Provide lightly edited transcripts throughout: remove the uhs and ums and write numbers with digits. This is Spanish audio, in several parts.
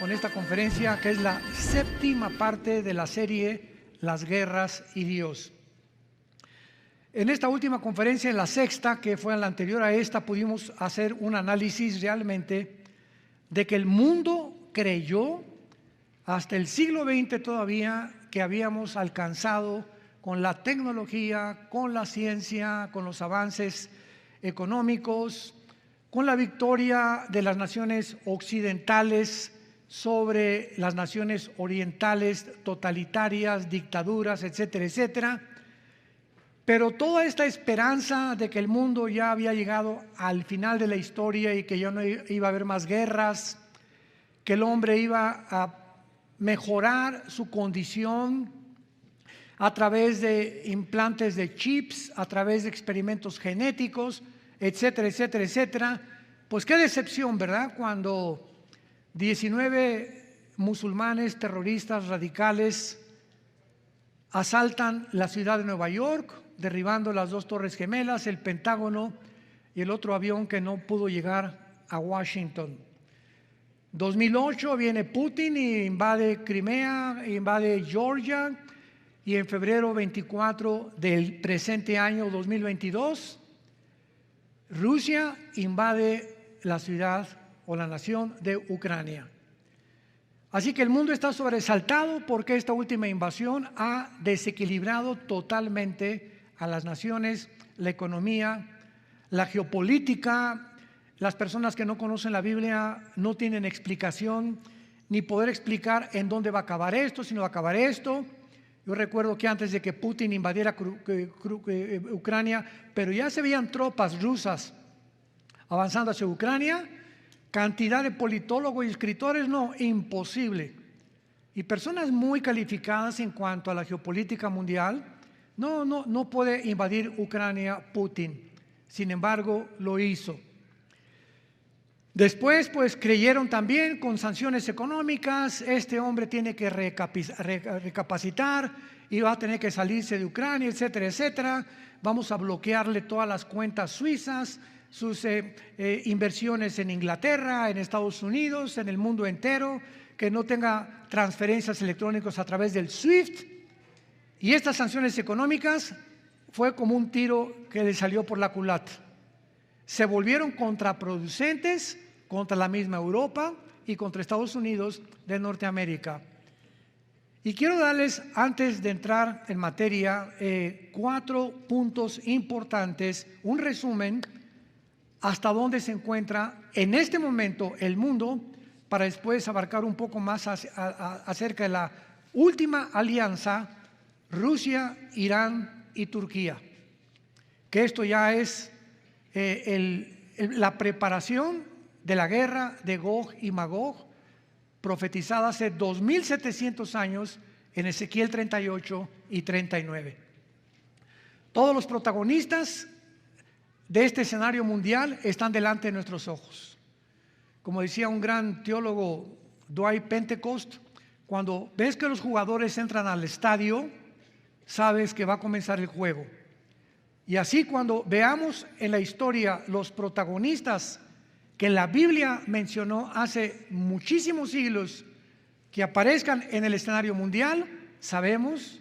con esta conferencia que es la séptima parte de la serie Las Guerras y Dios. En esta última conferencia, en la sexta, que fue la anterior a esta, pudimos hacer un análisis realmente de que el mundo creyó hasta el siglo XX todavía que habíamos alcanzado con la tecnología, con la ciencia, con los avances económicos, con la victoria de las naciones occidentales sobre las naciones orientales totalitarias, dictaduras, etcétera, etcétera. Pero toda esta esperanza de que el mundo ya había llegado al final de la historia y que ya no iba a haber más guerras, que el hombre iba a mejorar su condición a través de implantes de chips, a través de experimentos genéticos, etcétera, etcétera, etcétera. Pues qué decepción, ¿verdad? Cuando 19 musulmanes terroristas radicales asaltan la ciudad de Nueva York, derribando las dos torres gemelas, el Pentágono y el otro avión que no pudo llegar a Washington. 2008 viene Putin y invade Crimea, invade Georgia, y en febrero 24 del presente año 2022, Rusia invade la ciudad o la nación de Ucrania. Así que el mundo está sobresaltado porque esta última invasión ha desequilibrado totalmente a las naciones, la economía, la geopolítica. Las personas que no conocen la Biblia no tienen explicación ni poder explicar en dónde va a acabar esto, si no va a acabar esto. Yo recuerdo que antes de que Putin invadiera Ucrania, pero ya se veían tropas rusas avanzando hacia Ucrania, cantidad de politólogos y escritores, no, imposible. Y personas muy calificadas en cuanto a la geopolítica mundial, no puede invadir Ucrania Putin. Sin embargo, lo hizo. Después, pues creyeron también con sanciones económicas, este hombre tiene que recapacitar y va a tener que salirse de Ucrania, etcétera, etcétera. Vamos a bloquearle todas las cuentas suizas, sus inversiones en Inglaterra, en Estados Unidos, en el mundo entero, que no tenga transferencias electrónicas a través del SWIFT. Y estas sanciones económicas fue como un tiro que le salió por la culata. Se volvieron contraproducentes contra la misma Europa y contra Estados Unidos de Norteamérica. Y quiero darles, antes de entrar en materia, 4 puntos importantes, un resumen hasta dónde se encuentra en este momento el mundo, para después abarcar un poco más acerca de la última alianza Rusia, Irán y Turquía, que esto ya es la preparación de la guerra de Gog y Magog, profetizada hace 2700 años en Ezequiel 38 y 39. Todos los protagonistas de este escenario mundial están delante de nuestros ojos. Como decía un gran teólogo, Dwight Pentecost, cuando ves que los jugadores entran al estadio, sabes que va a comenzar el juego. Y así cuando veamos en la historia los protagonistas que la Biblia mencionó hace muchísimos siglos que aparezcan en el escenario mundial, sabemos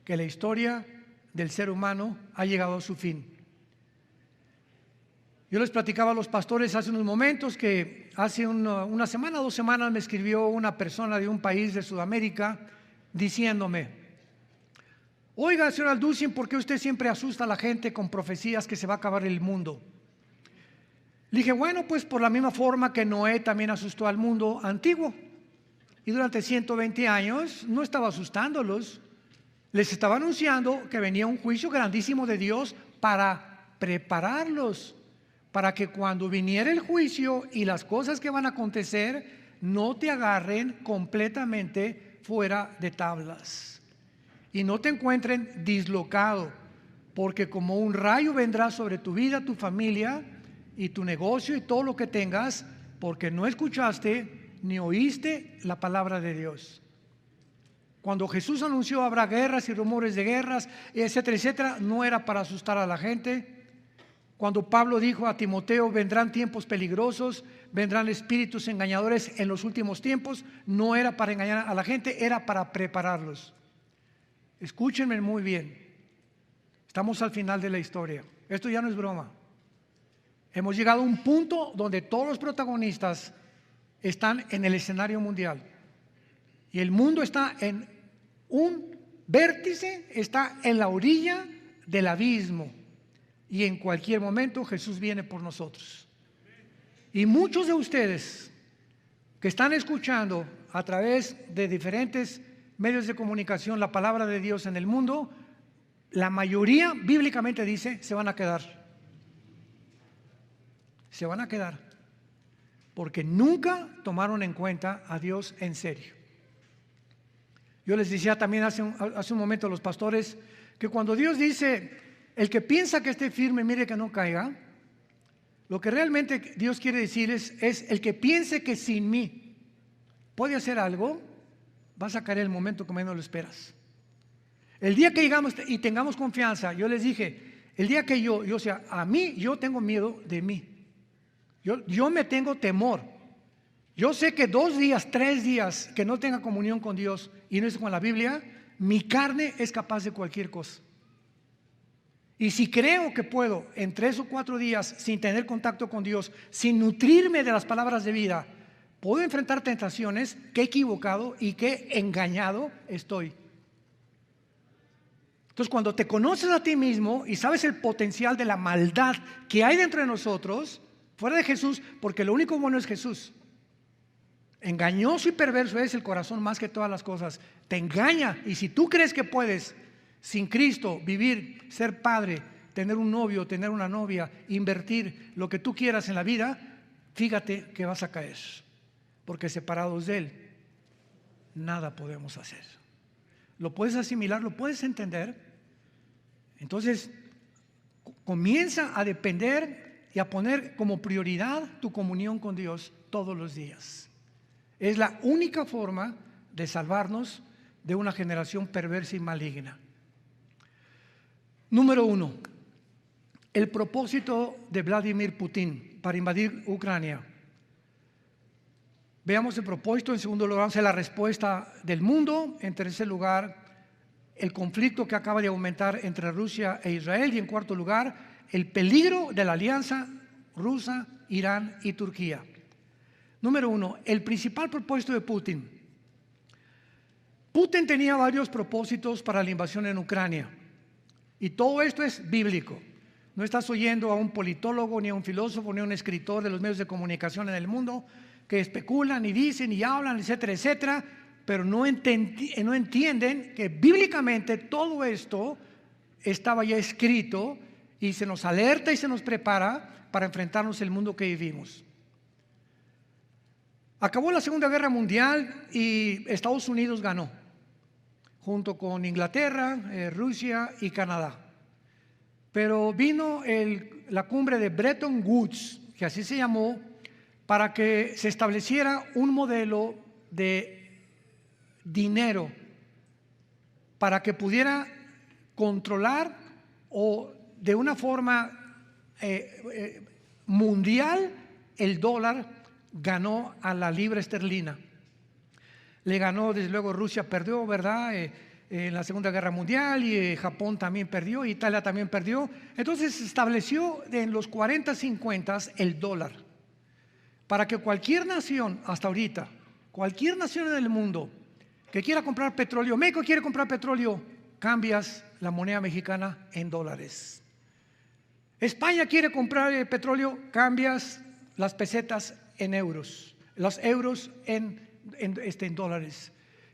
que la historia del ser humano ha llegado a su fin. Yo les platicaba a los pastores hace unos momentos que hace una semana, 2 semanas me escribió una persona de un país de Sudamérica diciéndome: oiga, señor Alducin, ¿por qué usted siempre asusta a la gente con profecías que se va a acabar el mundo? Le dije, bueno, pues por la misma forma que Noé también asustó al mundo antiguo. Y durante 120 años no estaba asustándolos, les estaba anunciando que venía un juicio grandísimo de Dios para prepararlos, para que cuando viniera el juicio y las cosas que van a acontecer, no te agarren completamente fuera de tablas y no te encuentren dislocado, porque como un rayo vendrá sobre tu vida, tu familia y tu negocio y todo lo que tengas, porque no escuchaste ni oíste la palabra de Dios. Cuando Jesús anunció habrá guerras y rumores de guerras, etcétera, etcétera, no era para asustar a la gente, Cuando Pablo dijo a Timoteo, vendrán tiempos peligrosos, vendrán espíritus engañadores en los últimos tiempos, no era para engañar a la gente, era para prepararlos. Escúchenme muy bien, estamos al final de la historia, esto ya no es broma. Hemos llegado a un punto donde todos los protagonistas están en el escenario mundial y el mundo está en un vértice, está en la orilla del abismo y en cualquier momento Jesús viene por nosotros. Y muchos de ustedes que están escuchando a través de diferentes medios de comunicación la palabra de Dios en el mundo, la mayoría bíblicamente dice se van a quedar. Se van a quedar porque nunca tomaron en cuenta a Dios en serio. Yo les decía también hace un momento a los pastores que cuando Dios dice, el que piensa que esté firme, mire que no caiga, lo que realmente Dios quiere decir es el que piense que sin mí puede hacer algo, vas a caer en el momento que menos lo esperas. El día que llegamos y tengamos confianza, yo les dije, el día que yo tengo miedo de mí. Yo me tengo temor. Yo sé que 2 días, 3 días que no tenga comunión con Dios y no es con la Biblia, mi carne es capaz de cualquier cosa. Y si creo que puedo en 3 o 4 días sin tener contacto con Dios, sin nutrirme de las palabras de vida, puedo enfrentar tentaciones, qué equivocado y qué engañado estoy. Entonces, cuando te conoces a ti mismo y sabes el potencial de la maldad que hay dentro de nosotros, fuera de Jesús, porque lo único bueno es Jesús. Engañoso y perverso es el corazón más que todas las cosas. Te engaña, y si tú crees que puedes sin Cristo vivir, ser padre, tener un novio, tener una novia, invertir lo que tú quieras en la vida, fíjate que vas a caer, porque separados de Él nada podemos hacer. ¿Lo puedes asimilar? ¿Lo puedes entender? Entonces comienza a depender y a poner como prioridad tu comunión con Dios todos los días. Es la única forma de salvarnos de una generación perversa y maligna. Número 1, el propósito de Vladimir Putin para invadir Ucrania. Veamos el propósito. En segundo lugar, la respuesta del mundo. En tercer lugar, el conflicto que acaba de aumentar entre Rusia e Israel. Y en cuarto lugar, el peligro de la alianza rusa, Irán y Turquía. Número 1, el principal propósito de Putin. Putin tenía varios propósitos para la invasión en Ucrania. Y todo esto es bíblico. No estás oyendo a un politólogo, ni a un filósofo, ni a un escritor de los medios de comunicación en el mundo que especulan y dicen y hablan, etcétera, etcétera, pero no entienden que bíblicamente todo esto estaba ya escrito y se nos alerta y se nos prepara para enfrentarnos al mundo que vivimos. Acabó la Segunda Guerra Mundial y Estados Unidos ganó, junto con Inglaterra, Rusia y Canadá. Pero vino la cumbre de Bretton Woods, que así se llamó, para que se estableciera un modelo de dinero para que pudiera controlar o de una forma mundial el dólar. Ganó a la libra esterlina. Le ganó, desde luego, Rusia perdió, ¿verdad? En la Segunda Guerra Mundial, y Japón también perdió, Italia también perdió. Entonces se estableció en los 40, 50 el dólar, para que cualquier nación, hasta ahorita, cualquier nación en el mundo que quiera comprar petróleo, México quiere comprar petróleo, cambias la moneda mexicana en dólares. España quiere comprar petróleo, cambias las pesetas en euros, los euros en dólares.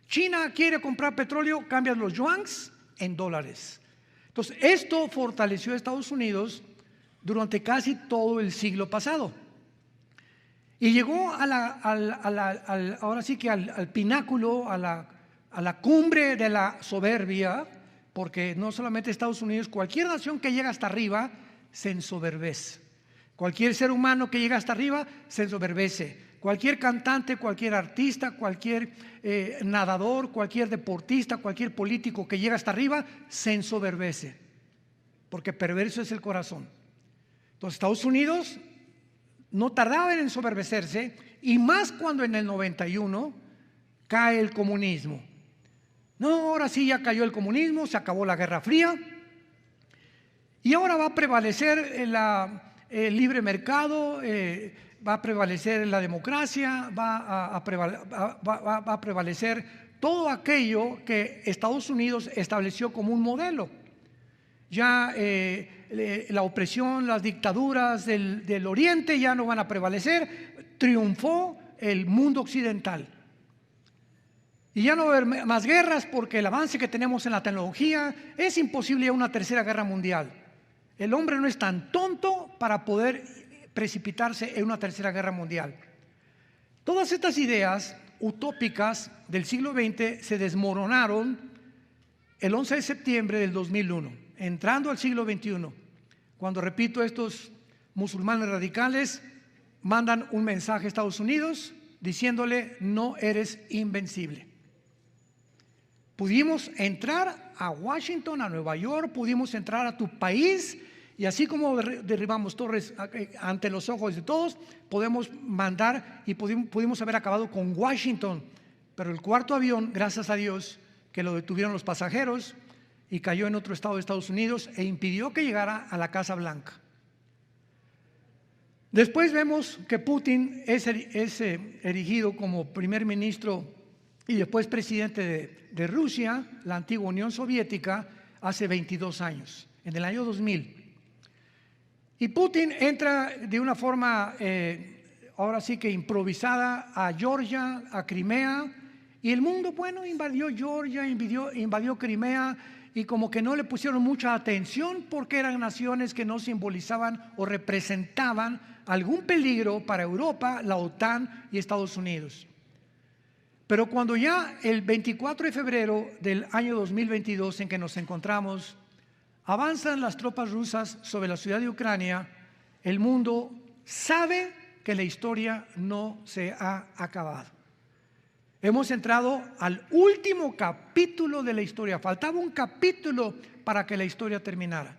China quiere comprar petróleo, cambian los yuans en dólares. Entonces, esto fortaleció a Estados Unidos durante casi todo el siglo pasado. Y llegó ahora sí que al pináculo, a la cumbre de la soberbia, porque no solamente Estados Unidos, cualquier nación que llega hasta arriba se ensoberbece. Cualquier ser humano que llega hasta arriba se ensoberbece. Cualquier cantante, cualquier artista, cualquier nadador, cualquier deportista, cualquier político que llega hasta arriba se ensoberbece, porque perverso es el corazón. Entonces Estados Unidos no tardaba en ensoberbecerse, y más cuando en el 91 cae el comunismo. No, ahora sí ya cayó el comunismo, se acabó la Guerra Fría, y ahora va a prevalecer el libre mercado, va a prevalecer la democracia, va a prevalecer todo aquello que Estados Unidos estableció como un modelo. Ya la opresión, las dictaduras del Oriente ya no van a prevalecer, triunfó el mundo occidental. Y ya no va a haber más guerras, porque el avance que tenemos en la tecnología es imposible ya una tercera guerra mundial. El hombre no es tan tonto para poder precipitarse en una tercera guerra mundial. Todas estas ideas utópicas del siglo XX se desmoronaron el 11 de septiembre del 2001, entrando al siglo XXI, cuando, repito, estos musulmanes radicales mandan un mensaje a Estados Unidos diciéndole: no eres invencible. Pudimos entrar a Washington, a Nueva York, pudimos entrar a tu país, y así como derribamos torres ante los ojos de todos, podemos mandar y pudimos haber acabado con Washington. Pero el cuarto avión, gracias a Dios, que lo detuvieron los pasajeros y cayó en otro estado de Estados Unidos e impidió que llegara a la Casa Blanca. Después vemos que Putin es erigido como primer ministro y después presidente de Rusia, la antigua Unión Soviética, hace 22 años, en el año 2000. Y Putin entra de una forma, ahora sí que improvisada, a Georgia, a Crimea, y el mundo, bueno, invadió Georgia, invadió Crimea, y como que no le pusieron mucha atención, porque eran naciones que no simbolizaban o representaban algún peligro para Europa, la OTAN y Estados Unidos. Pero cuando ya el 24 de febrero del año 2022, en que nos encontramos, avanzan las tropas rusas sobre la ciudad de Ucrania, el mundo sabe que la historia no se ha acabado. Hemos entrado al último capítulo de la historia. Faltaba un capítulo para que la historia terminara.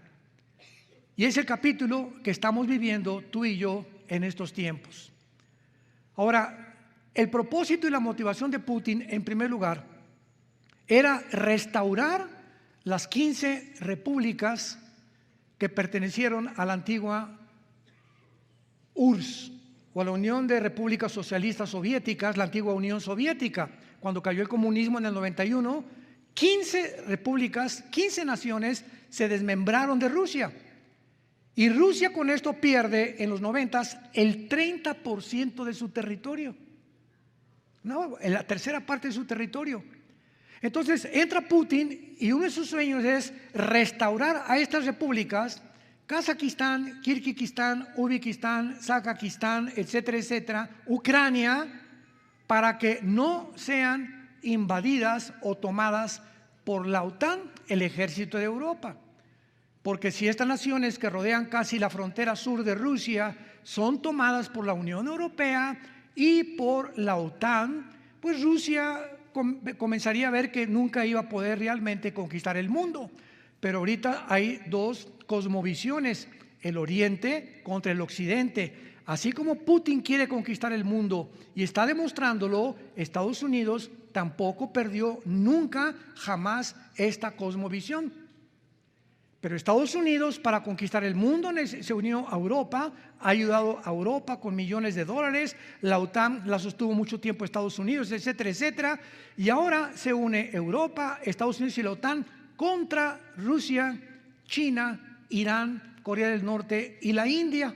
Y es el capítulo que estamos viviendo tú y yo en estos tiempos. Ahora, el propósito y la motivación de Putin, en primer lugar, era restaurar las 15 repúblicas que pertenecieron a la antigua URSS, o a la Unión de Repúblicas Socialistas Soviéticas, la antigua Unión Soviética. Cuando cayó el comunismo en el 91, 15 repúblicas, 15 naciones se desmembraron de Rusia. Y Rusia con esto pierde en los 90 el 30% de su territorio. No, en la tercera parte de su territorio. Entonces entra Putin y uno de sus sueños es restaurar a estas repúblicas, Kazajistán, Kirguistán, Uzbekistán, Kazajistán, etcétera, etcétera, Ucrania, para que no sean invadidas o tomadas por la OTAN, el ejército de Europa. Porque si estas naciones que rodean casi la frontera sur de Rusia son tomadas por la Unión Europea y por la OTAN, pues Rusia comenzaría a ver que nunca iba a poder realmente conquistar el mundo. Pero ahorita hay dos cosmovisiones, el Oriente contra el Occidente. Así como Putin quiere conquistar el mundo y está demostrándolo, Estados Unidos tampoco perdió nunca, jamás esta cosmovisión. Pero Estados Unidos, para conquistar el mundo, se unió a Europa, ha ayudado a Europa con millones de dólares, la OTAN la sostuvo mucho tiempo Estados Unidos, etcétera, etcétera, y ahora se une Europa, Estados Unidos y la OTAN contra Rusia, China, Irán, Corea del Norte y la India,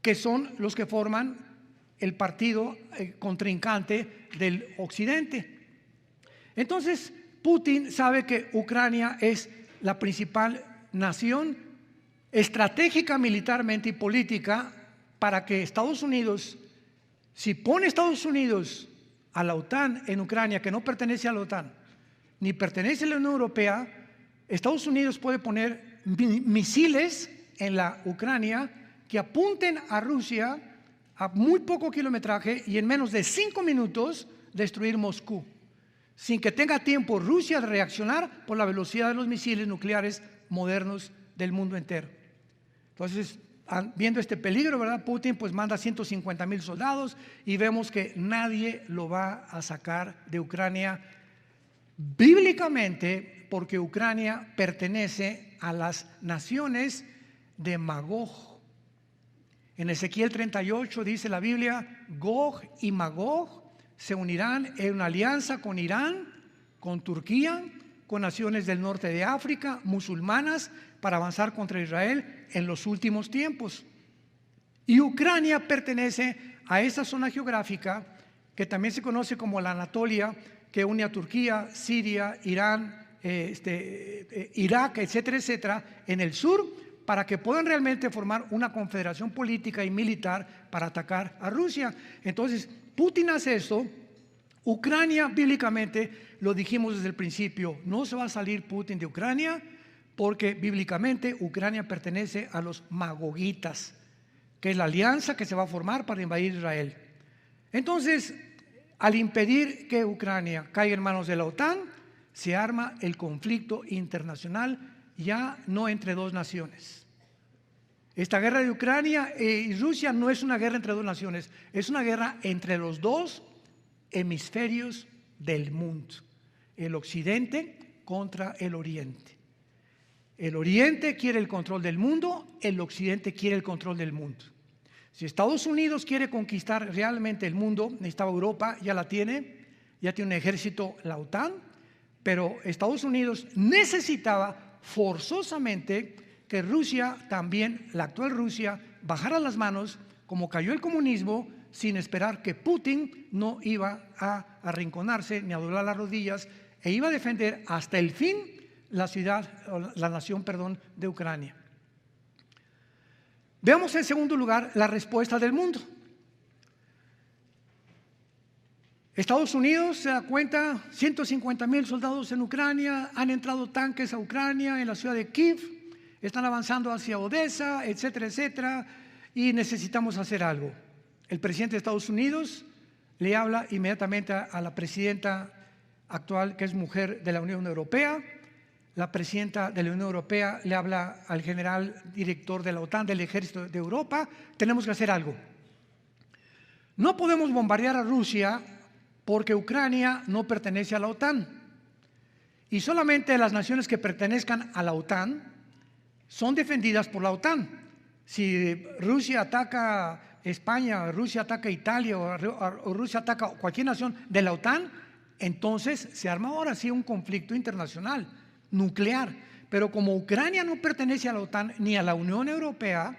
que son los que forman el partido contrincante del Occidente. Entonces, Putin sabe que Ucrania es la principal nación estratégica militarmente y política para que Estados Unidos, si pone Estados Unidos a la OTAN en Ucrania, que no pertenece a la OTAN, ni pertenece a la Unión Europea, Estados Unidos puede poner misiles en la Ucrania que apunten a Rusia a muy poco kilometraje y en menos de 5 minutos destruir Moscú, sin que tenga tiempo Rusia de reaccionar por la velocidad de los misiles nucleares modernos del mundo entero. Entonces, viendo este peligro, ¿verdad? Putin pues manda 150,000 soldados y vemos que nadie lo va a sacar de Ucrania bíblicamente, porque Ucrania pertenece a las naciones de Magog. En Ezequiel 38 dice la Biblia: Gog y Magog se unirán en una alianza con Irán, con Turquía, con naciones del norte de África, musulmanas, para avanzar contra Israel en los últimos tiempos. Y Ucrania pertenece a esa zona geográfica que también se conoce como la Anatolia, que une a Turquía, Siria, Irán, Irak, etcétera, etcétera, en el sur, para que puedan realmente formar una confederación política y militar para atacar a Rusia. Entonces, Putin hace esto. Ucrania, bíblicamente, lo dijimos desde el principio, no se va a salir Putin de Ucrania, porque bíblicamente Ucrania pertenece a los magogitas, que es la alianza que se va a formar para invadir Israel. Entonces, al impedir que Ucrania caiga en manos de la OTAN, se arma el conflicto internacional, ya no entre dos naciones. Esta guerra de Ucrania y Rusia no es una guerra entre dos naciones, es una guerra entre los dos hemisferios del mundo, el occidente contra el oriente. El oriente quiere el control del mundo, el occidente quiere el control del mundo. Si Estados Unidos quiere conquistar realmente el mundo, necesitaba Europa, ya tiene un ejército, la OTAN, pero Estados Unidos necesitaba forzosamente que Rusia también, la actual Rusia, bajara las manos, como cayó el comunismo, sin esperar que Putin no iba a arrinconarse ni a doblar las rodillas, e iba a defender hasta el fin la nación de Ucrania. Veamos en segundo lugar la respuesta del mundo. Estados Unidos se da cuenta, 150,000 soldados en Ucrania, han entrado tanques a Ucrania, en la ciudad de Kiev, están avanzando hacia Odessa, etcétera, etcétera, y necesitamos hacer algo. El presidente de Estados Unidos le habla inmediatamente a la presidenta actual, que es mujer de la Unión Europea. La presidenta de la Unión Europea le habla al general director de la OTAN, del ejército de Europa: tenemos que hacer algo. No podemos bombardear a Rusia porque Ucrania no pertenece a la OTAN. Y solamente las naciones que pertenezcan a la OTAN son defendidas por la OTAN. Si Rusia ataca España, Rusia ataca Italia o Rusia ataca cualquier nación de la OTAN, entonces se arma ahora sí un conflicto internacional nuclear. Pero como Ucrania no pertenece a la OTAN ni a la Unión Europea,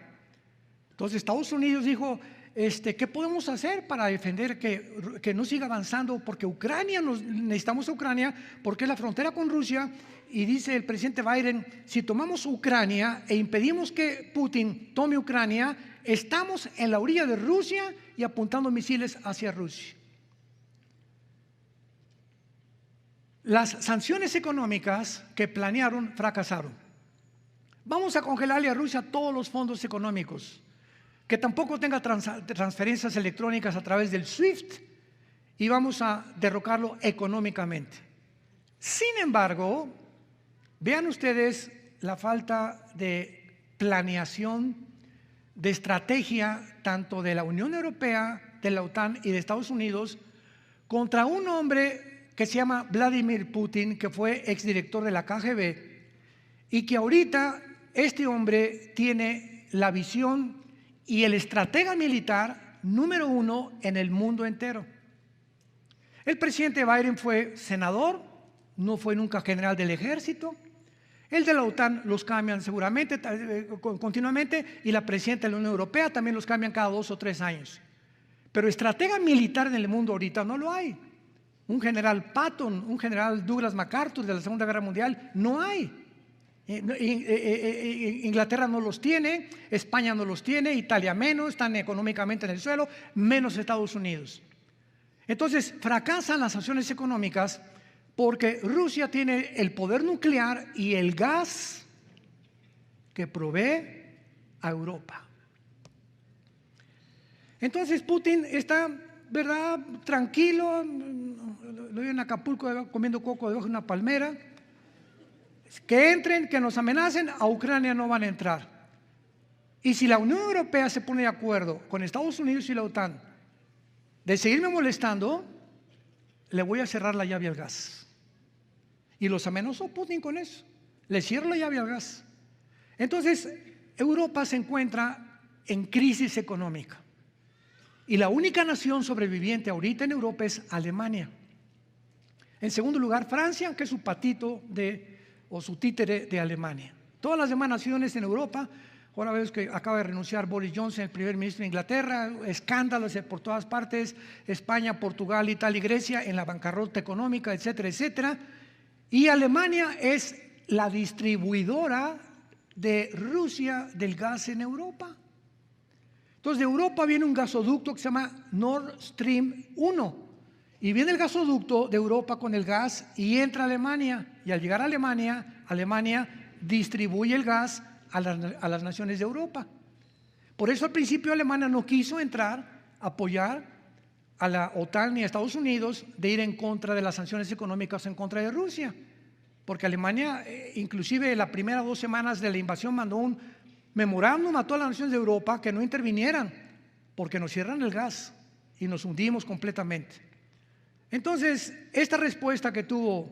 entonces Estados Unidos dijo: ¿qué podemos hacer para defender que no siga avanzando? Porque necesitamos a Ucrania, porque es la frontera con Rusia. Y dice el presidente Biden: si tomamos Ucrania e impedimos que Putin tome Ucrania, estamos en la orilla de Rusia y apuntando misiles hacia Rusia. Las sanciones económicas que planearon fracasaron. Vamos a congelarle a Rusia todos los fondos económicos, que tampoco tenga transferencias electrónicas a través del SWIFT, y vamos a derrocarlo económicamente. Sin embargo, vean ustedes la falta de planeación, de estrategia, tanto de la Unión Europea, de la OTAN y de Estados Unidos, contra un hombre que se llama Vladimir Putin, que fue exdirector de la KGB, y que ahorita este hombre tiene la visión y el estratega militar número uno en el mundo entero. El presidente Biden fue senador, no fue nunca general del ejército. El de la OTAN los cambian seguramente, continuamente, y la presidenta de la Unión Europea también los cambian cada 2 o 3 años. Pero estratega militar en el mundo ahorita no lo hay. Un general Patton, un general Douglas MacArthur de la Segunda Guerra Mundial, no hay. Inglaterra no los tiene, España no los tiene, Italia menos, están económicamente en el suelo, menos Estados Unidos. Entonces fracasan las sanciones económicas porque Rusia tiene el poder nuclear y el gas que provee a Europa. Entonces Putin está, ¿verdad?, tranquilo, lo veo en Acapulco comiendo coco debajo de una palmera. Que entren, que nos amenacen, a Ucrania no van a entrar. Y si la Unión Europea se pone de acuerdo con Estados Unidos y la OTAN de seguirme molestando, le voy a cerrar la llave al gas. Y los amenazó Putin con eso. Le cierro la llave al gas. Entonces, Europa se encuentra en crisis económica. Y la única nación sobreviviente ahorita en Europa es Alemania. En segundo lugar, Francia, que es su patito o su títere de Alemania. Todas las demás naciones en Europa, ahora vemos que acaba de renunciar Boris Johnson, el primer ministro de Inglaterra, escándalos por todas partes, España, Portugal, Italia y Grecia en la bancarrota económica, etcétera, etcétera. Y Alemania es la distribuidora de Rusia del gas en Europa. Entonces de Europa viene un gasoducto que se llama Nord Stream 1 y viene el gasoducto de Europa con el gas y entra a Alemania, y al llegar a Alemania, Alemania distribuye el gas a las naciones de Europa. Por eso al principio Alemania no quiso entrar a apoyar a la OTAN ni a Estados Unidos de ir en contra de las sanciones económicas en contra de Rusia, porque Alemania inclusive la primera 2 semanas de la invasión mandó un memorándum a todas las naciones de Europa que no intervinieran porque nos cierran el gas y nos hundimos completamente. Entonces esta respuesta que tuvo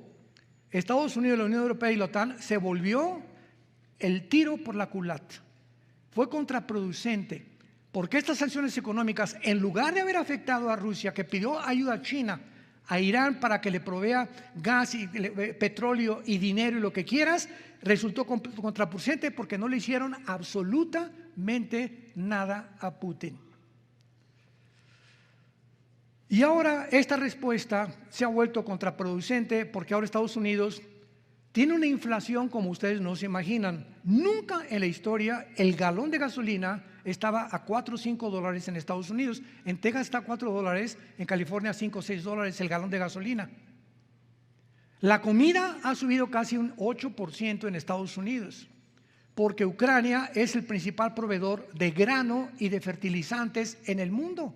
Estados Unidos, la Unión Europea y la OTAN se volvió el tiro por la culata. Fue contraproducente porque estas sanciones económicas, en lugar de haber afectado a Rusia, que pidió ayuda a China, a Irán para que le provea gas y petróleo y dinero y lo que quieras, resultó contraproducente porque no le hicieron absolutamente nada a Putin. Y ahora esta respuesta se ha vuelto contraproducente porque ahora Estados Unidos tiene una inflación como ustedes no se imaginan. Nunca en la historia el galón de gasolina estaba a 4 o 5 dólares en Estados Unidos. En Texas está a 4 dólares, en California 5 o 6 dólares el galón de gasolina. La comida ha subido casi un 8% en Estados Unidos, porque Ucrania es el principal proveedor de grano y de fertilizantes en el mundo,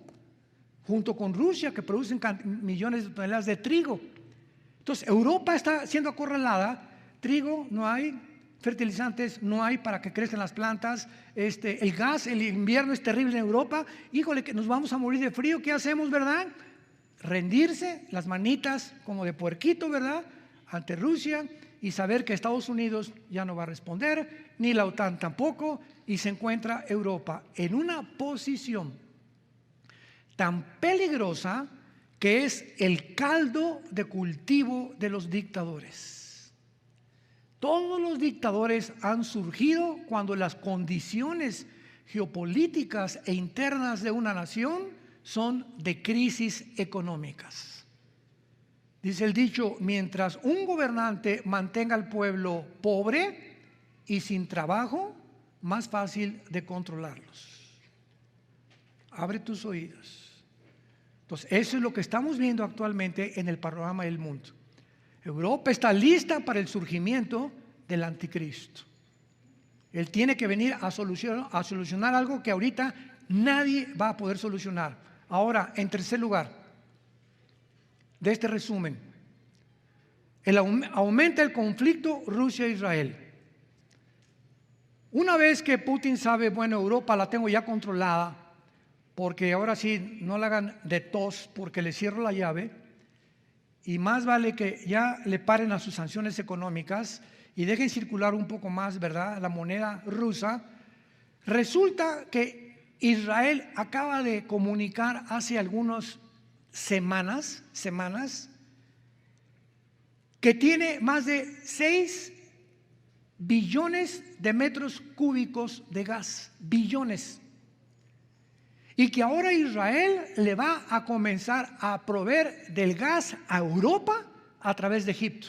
junto con Rusia, que producen millones de toneladas de trigo. Entonces Europa está siendo acorralada, trigo no hay, fertilizantes no hay para que crezcan las plantas, el gas, el invierno es terrible en Europa, híjole que nos vamos a morir de frío, ¿qué hacemos, verdad? Rendirse, las manitas como de puerquito, ¿verdad? Ante Rusia y saber que Estados Unidos ya no va a responder, ni la OTAN tampoco, y se encuentra Europa en una posición tan peligrosa que es el caldo de cultivo de los dictadores. Todos los dictadores han surgido cuando las condiciones geopolíticas e internas de una nación son de crisis económicas. Dice el dicho, mientras un gobernante mantenga al pueblo pobre y sin trabajo, más fácil de controlarlos. Abre tus oídos. Entonces, eso es lo que estamos viendo actualmente en el panorama del mundo. Europa está lista para el surgimiento del anticristo. Él tiene que venir a solucionar algo que ahorita nadie va a poder solucionar. Ahora, en tercer lugar, de este resumen, aumenta el conflicto Rusia-Israel. Una vez que Putin sabe, bueno, Europa la tengo ya controlada, porque ahora sí no la hagan de tos porque le cierro la llave, y más vale que ya le paren a sus sanciones económicas y dejen circular un poco más, ¿verdad?, la moneda rusa. Resulta que Israel acaba de comunicar hace algunas semanas que tiene más de 6 billones de metros cúbicos de gas, billones. Y que ahora Israel le va a comenzar a proveer del gas a Europa a través de Egipto.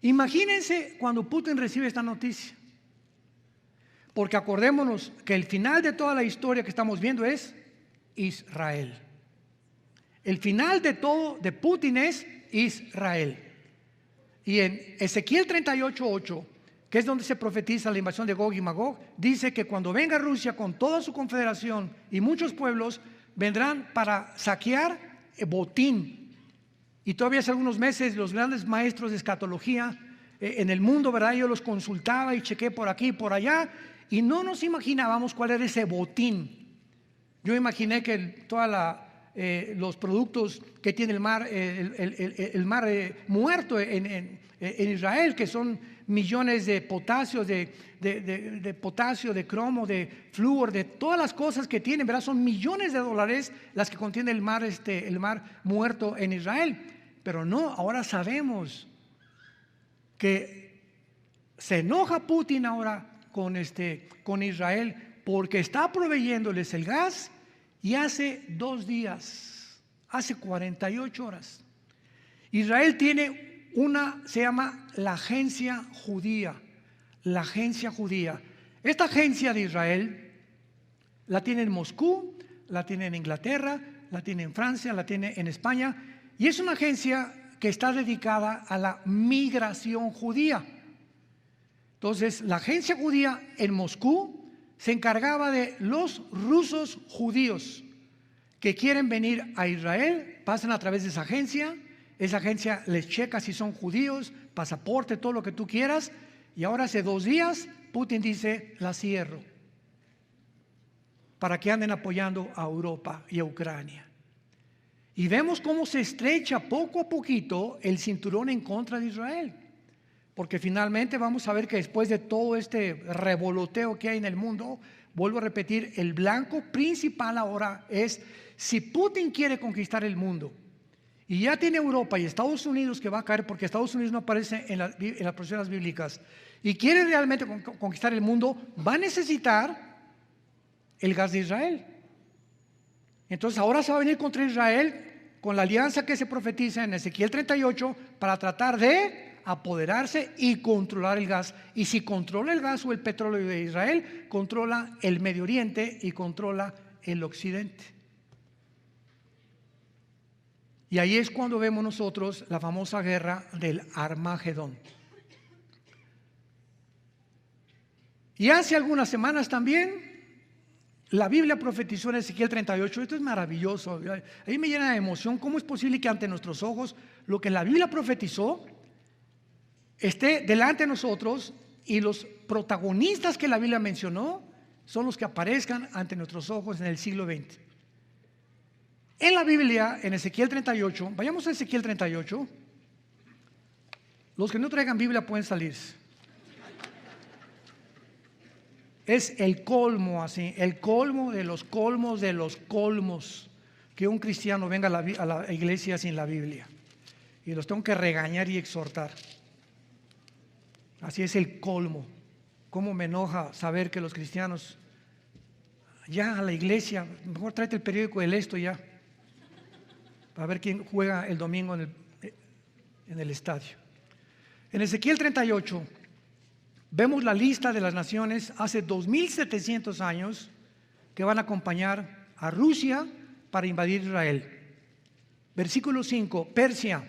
Imagínense cuando Putin recibe esta noticia. Porque acordémonos que el final de toda la historia que estamos viendo es Israel. El final de todo de Putin es Israel. Y en Ezequiel 38:8, que es donde se profetiza la invasión de Gog y Magog, dice que cuando venga Rusia con toda su confederación y muchos pueblos, vendrán para saquear botín. Y todavía hace algunos meses los grandes maestros de escatología en el mundo, ¿verdad?, yo los consultaba y chequé por aquí y por allá, y no nos imaginábamos cuál era ese botín. Yo imaginé que todos los productos que tiene el mar, muerto en Israel, que son millones de potasio, de potasio, de cromo, de flúor, de todas las cosas que tienen, ¿verdad? Son millones de dólares las que contiene el mar muerto en Israel. Pero no, ahora sabemos que se enoja Putin ahora con Israel porque está proveyéndoles el gas, y hace 2 días, hace 48 horas, Israel tiene se llama la Agencia Judía. La Agencia Judía. Esta agencia de Israel la tiene en Moscú, la tiene en Inglaterra, la tiene en Francia, la tiene en España, y es una agencia que está dedicada a la migración judía. Entonces, la agencia judía en Moscú se encargaba de los rusos judíos que quieren venir a Israel, pasan a través de esa agencia les checa si son judíos, pasaporte, todo lo que tú quieras, y ahora hace 2 días Putin dice, la cierro, para que anden apoyando a Europa y a Ucrania. Y vemos cómo se estrecha poco a poquito el cinturón en contra de Israel. Porque finalmente vamos a ver que después de todo este revoloteo que hay en el mundo, vuelvo a repetir, el blanco principal ahora es, si Putin quiere conquistar el mundo, y ya tiene Europa y Estados Unidos que va a caer, porque Estados Unidos no aparece en las profecías bíblicas, y quiere realmente conquistar el mundo, va a necesitar el gas de Israel. Entonces ahora se va a venir contra Israel con la alianza que se profetiza en Ezequiel 38 para tratar de apoderarse y controlar el gas. Y si controla el gas o el petróleo de Israel, controla el Medio Oriente y controla el Occidente. Y ahí es cuando vemos nosotros la famosa guerra del Armagedón. Y hace algunas semanas también la Biblia profetizó en Ezequiel 38. Esto es maravilloso. Ahí me llena de emoción. ¿Cómo es posible que ante nuestros ojos lo que la Biblia profetizó esté delante de nosotros, y los protagonistas que la Biblia mencionó son los que aparezcan ante nuestros ojos en el siglo XX? En la Biblia, en Ezequiel 38, vayamos a Ezequiel 38. Los que no traigan Biblia pueden salirse. Es el colmo, así, el colmo de los colmos, que un cristiano venga a la iglesia sin la Biblia. Y los tengo que regañar y exhortar. Así es el colmo. Cómo me enoja saber que los cristianos, ya a la iglesia, mejor tráete el periódico del Esto ya, para ver quién juega el domingo en el estadio. En Ezequiel 38 vemos la lista de las naciones hace 2700 años que van a acompañar a Rusia para invadir Israel. Versículo 5, Persia.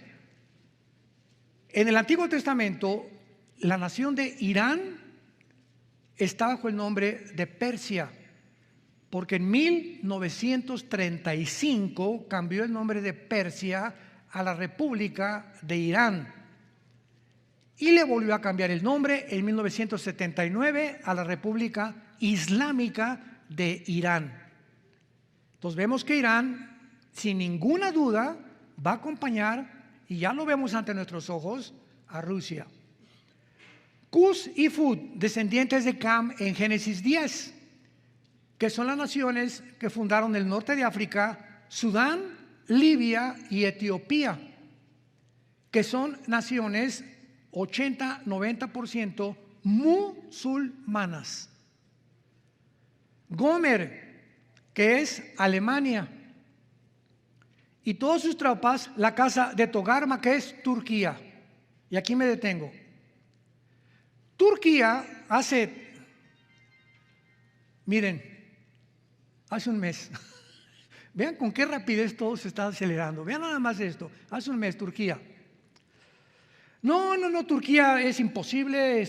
En el Antiguo Testamento, la nación de Irán está bajo el nombre de Persia, porque en 1935 cambió el nombre de Persia a la República de Irán, y le volvió a cambiar el nombre en 1979 a la República Islámica de Irán. Entonces vemos que Irán, sin ninguna duda, va a acompañar, y ya lo vemos ante nuestros ojos, a Rusia. Cus y Fud, descendientes de Cam en Génesis 10, que son las naciones que fundaron el norte de África, Sudán, Libia y Etiopía, que son naciones 80-90% musulmanas. Gomer, que es Alemania, y todas sus tropas, la casa de Togarma, que es Turquía. Y aquí me detengo. Turquía hace un mes, vean con qué rapidez todo se está acelerando. Vean nada más esto. Hace un mes Turquía. No, Turquía es imposible,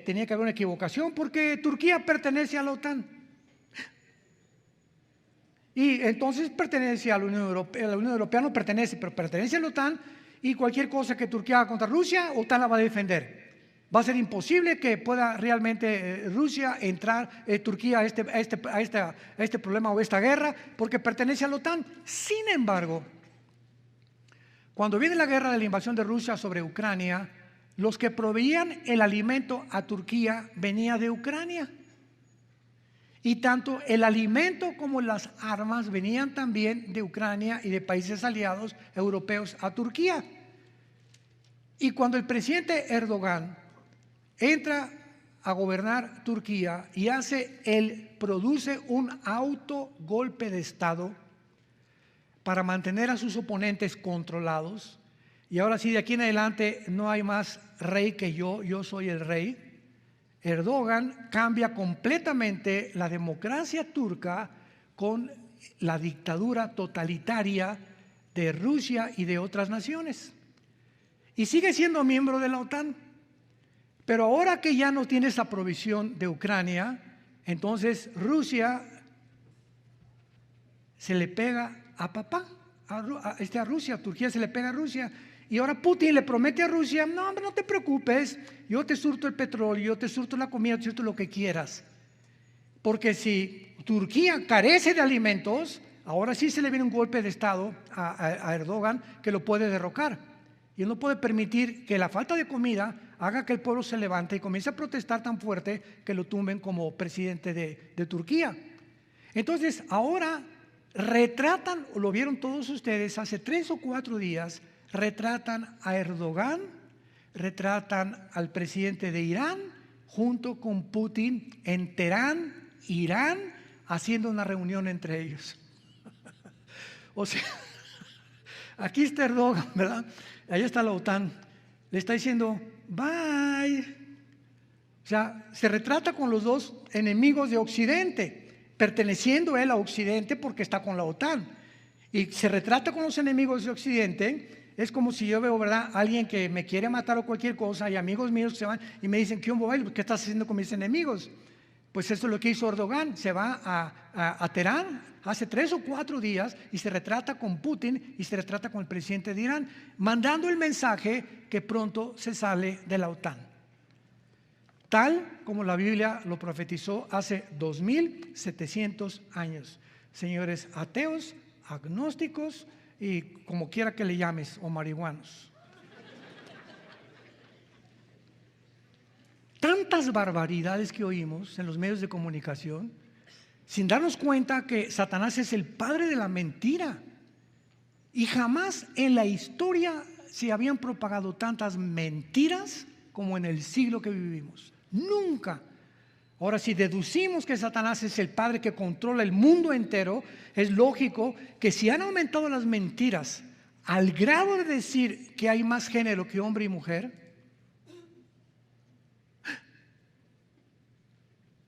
tenía que haber una equivocación porque Turquía pertenece a la OTAN. Y entonces pertenece a la Unión Europea. La Unión Europea no pertenece, pero pertenece a la OTAN, y cualquier cosa que Turquía haga contra Rusia, OTAN la va a defender. Va a ser imposible que pueda realmente Rusia entrar, Turquía a este problema o esta guerra, porque pertenece a la OTAN. Sin embargo, cuando viene la guerra de la invasión de Rusia sobre Ucrania, los que proveían el alimento a Turquía venía de Ucrania. Y tanto el alimento como las armas venían también de Ucrania y de países aliados europeos a Turquía. Y cuando el presidente Erdogan entra a gobernar Turquía y produce un autogolpe de Estado para mantener a sus oponentes controlados, y ahora sí, de aquí en adelante no hay más rey que yo soy el rey. Erdogan cambia completamente la democracia turca con la dictadura totalitaria de Rusia y de otras naciones. Y sigue siendo miembro de la OTAN. Pero ahora que ya no tiene esa provisión de Ucrania, entonces Rusia se le pega a papá, a Rusia, Turquía se le pega a Rusia. Y ahora Putin le promete a Rusia: no, hombre, no te preocupes, yo te surto el petróleo, yo te surto la comida, te surto lo que quieras. Porque si Turquía carece de alimentos, ahora sí se le viene un golpe de Estado a Erdogan que lo puede derrocar. Y él no puede permitir que la falta de comida haga que el pueblo se levante y comience a protestar tan fuerte que lo tumben como presidente de Turquía. Entonces ahora retratan, lo vieron todos ustedes hace 3 o 4 días, retratan a Erdogan, retratan al presidente de Irán junto con Putin en Teherán, Irán, haciendo una reunión entre ellos. O sea, aquí está Erdogan, ¿verdad? Ahí está la OTAN, le está diciendo bye. O sea, se retrata con los dos enemigos de Occidente, perteneciendo él a Occidente porque está con la OTAN. Y se retrata con los enemigos de Occidente. Es como si yo veo, ¿verdad?, alguien que me quiere matar o cualquier cosa, y amigos míos que se van y me dicen: ¿qué estás haciendo con mis enemigos? Pues eso es lo que hizo Erdogan. Se va a Teherán hace 3 o 4 días y se retrata con Putin y se retrata con el presidente de Irán, mandando el mensaje que pronto se sale de la OTAN, tal como la Biblia lo profetizó hace 2700 años. Señores ateos, agnósticos y como quiera que le llames, o marihuanos. Tantas barbaridades que oímos en los medios de comunicación, sin darnos cuenta que Satanás es el padre de la mentira. Y jamás en la historia se habían propagado tantas mentiras como en el siglo que vivimos. Nunca. Ahora, si deducimos que Satanás es el padre que controla el mundo entero, es lógico que si han aumentado las mentiras al grado de decir que hay más género que hombre y mujer.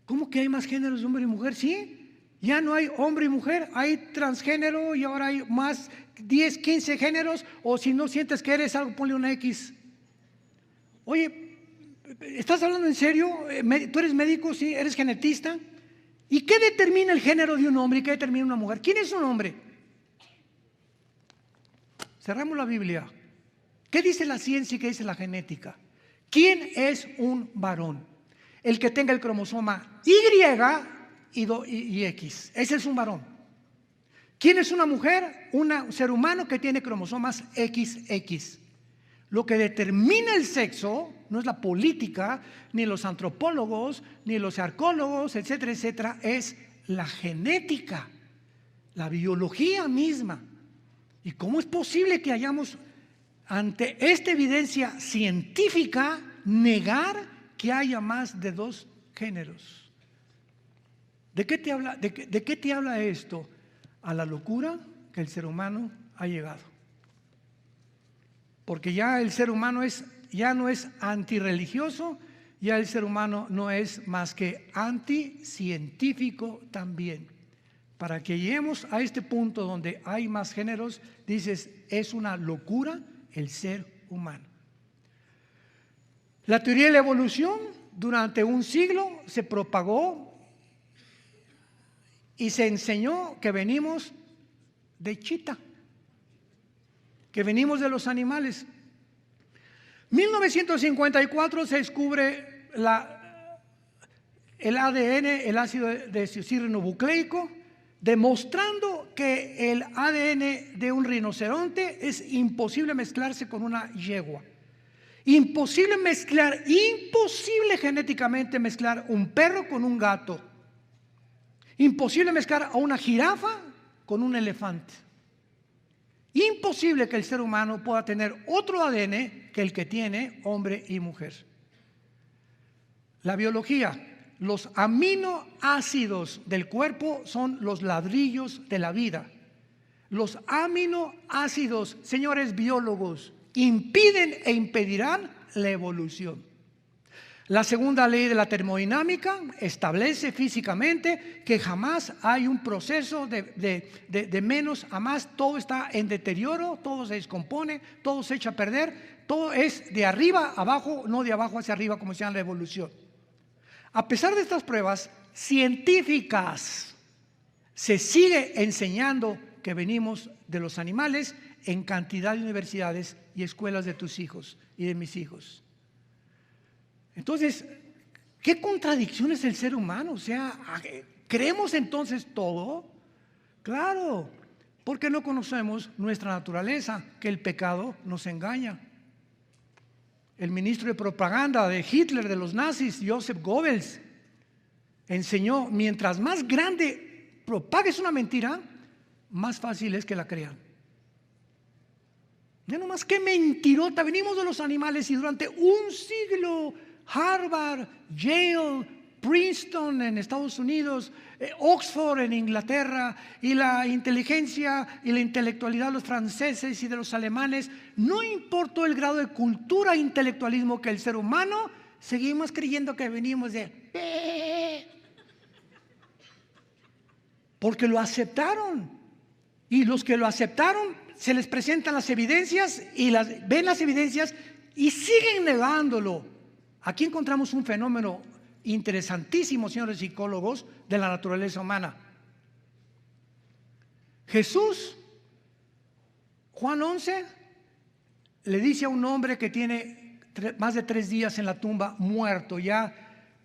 ¿Cómo que hay más géneros de hombre y mujer? Sí, ya no hay hombre y mujer, hay transgénero y ahora hay más 10, 15 géneros, o si no sientes que eres algo, ponle una X. Oye, ¿estás hablando en serio? ¿Tú eres médico? Sí, ¿eres genetista? ¿Y qué determina el género de un hombre y qué determina una mujer? ¿Quién es un hombre? Cerramos la Biblia. ¿Qué dice la ciencia y qué dice la genética? ¿Quién es un varón? El que tenga el cromosoma Y y X. Ese es un varón. ¿Quién es una mujer? Un ser humano que tiene cromosomas XX. Lo que determina el sexo no es la política, ni los antropólogos, ni los arqueólogos, etcétera, etcétera, es la genética, la biología misma. ¿Y cómo es posible que hayamos, ante esta evidencia científica, negar que haya más de 2 géneros? ¿De qué te habla, de qué te habla esto? A la locura que el ser humano ha llegado. Porque ya el ser humano ya no es antirreligioso, ya el ser humano no es más que anticientífico también. Para que lleguemos a este punto donde hay más géneros, dices, es una locura el ser humano. La teoría de la evolución durante un siglo se propagó y se enseñó que venimos de chita, que venimos de los animales. 1954 se descubre el ADN, el ácido desoxirribonucleico, demostrando que el ADN de un rinoceronte es imposible mezclarse con una yegua. Imposible genéticamente mezclar un perro con un gato. Imposible mezclar a una jirafa con un elefante. Imposible que el ser humano pueda tener otro ADN que el que tiene hombre y mujer. La biología, los aminoácidos del cuerpo son los ladrillos de la vida. Los aminoácidos, señores biólogos, impiden e impedirán la evolución. La segunda ley de la termodinámica establece físicamente que jamás hay un proceso de menos a más. Todo está en deterioro, todo se descompone, todo se echa a perder, todo es de arriba a abajo, no de abajo hacia arriba como se llama la evolución. A pesar de estas pruebas científicas, se sigue enseñando que venimos de los animales en cantidad de universidades y escuelas de tus hijos y de mis hijos. Entonces, ¿qué contradicción es el ser humano? O sea, ¿creemos entonces todo? Claro, porque no conocemos nuestra naturaleza, que el pecado nos engaña. El ministro de propaganda de Hitler, de los nazis, Joseph Goebbels, enseñó: mientras más grande propagues una mentira, más fácil es que la crean. Ya nomás, qué mentirota, venimos de los animales, y durante un siglo Harvard, Yale, Princeton en Estados Unidos, Oxford en Inglaterra, y la inteligencia y la intelectualidad de los franceses y de los alemanes, no importó el grado de cultura e intelectualismo que el ser humano, seguimos creyendo que venimos de... Porque lo aceptaron, y los que lo aceptaron se les presentan las evidencias y ven las evidencias y siguen negándolo. Aquí encontramos un fenómeno interesantísimo, señores psicólogos, de la naturaleza humana. Jesús, Juan 11, le dice a un hombre que tiene más de 3 días en la tumba, muerto, ya